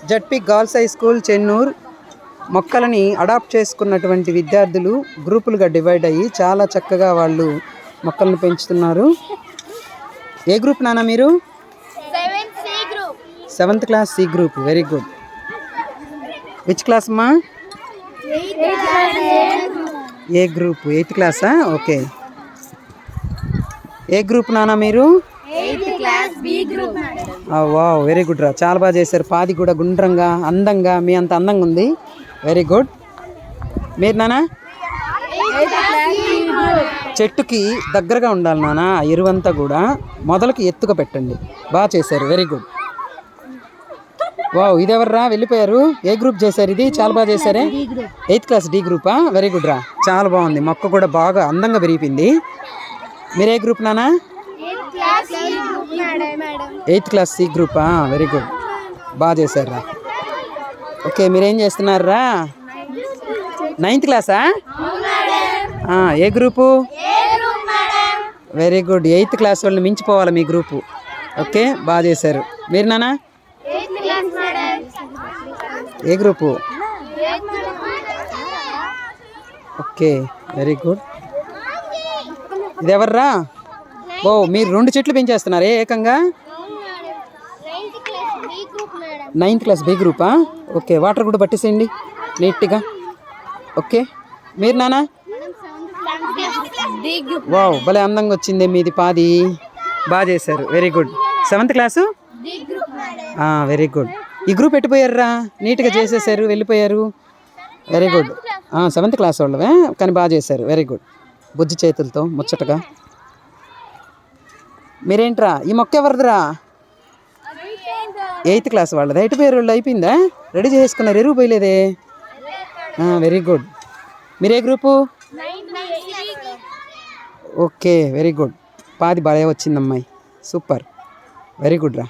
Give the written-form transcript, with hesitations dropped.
ZP girls high school Chennur మొక్కలని adapt చేసుకున్నటువంటి విద్యార్థులు గ్రూపులుగా డివైడ్ అయ్యి చాలా చక్కగా వాళ్ళు మొక్కలను పెంచుతున్నారు. ఏ గ్రూప్ నాన్న మీరు? 7th class C group. Very good. Which class అమ్మా? ఏ గ్రూప్? 8th క్లాసా? ఓకే. ఏ గ్రూప్ నాన్న మీరు? వావ్, వెరీ గుడ్ రా, చాలా బాగా చేశారు. పాది కూడా గుండ్రంగా అందంగా మీ అంత అందంగా ఉంది. Very good. మీరు నాన్న? చెట్టుకి దగ్గరగా ఉండాలి నాన్న, ఎరువంతా కూడా మొదలకి ఎత్తుగా పెట్టండి. బాగా చేశారు, వెరీ గుడ్. వావ్, ఇది ఎవర్రా వెళ్ళిపోయారు? ఏ గ్రూప్ చేశారు ఇది? చాలా బాగా చేశారే. 8th క్లాస్ డి గ్రూపా? వెరీ గుడ్ రా, చాలా బాగుంది. మొక్క కూడా బాగా అందంగా పెరిగిపోయింది. మీరు ఏ గ్రూప్ నాన్న? 8th క్లాస్ సి గ్రూపా? వెరీ గుడ్, బాగా చేశారా. ఓకే, మీరేం చేస్తున్నారా? 9th క్లాసా? ఏ group? Very good. 8th class వాళ్ళని మించిపోవాలి మీ గ్రూపు. ఓకే, బాగా చేశారు. మీరు నాన్న? ఏ గ్రూపు? Okay, very good. ఇది ఎవర్రా? ఓ, మీరు 2 చెట్లు పెంచేస్తున్నారే ఏకంగా. 9th క్లాస్ బి గ్రూపా? ఓకే, వాటర్ కూడా పట్టేసేయండి నీట్గా. ఓకే, మీరు నాన్న? వావ్, భలే అందంగా వచ్చింది మీది పాది. బాగా చేశారు, very good. 7th class? Very good. ఈ గ్రూప్ పెట్టిపోయారా? నీట్గా చేసేసారు, వెళ్ళిపోయారు. Very good. 7th క్లాస్ వాళ్ళవే కానీ బాగా చేశారు, వెరీ గుడ్. బుజ్జి చేతులతో ముచ్చటగా. మీరేంట్రా? ఈ మొక్క ఎవరిదిరా? 8th క్లాస్ వాళ్ళది. ఎయిటిపోయారు వాళ్ళు. అయిపోయిందా? రెడీ చేసుకున్నారు, ఎరువు పోయలేదే. Very good. మీరే గ్రూపు? Okay, very good. పాది బాగా వచ్చింది అమ్మాయి, సూపర్, వెరీ గుడ్ రా.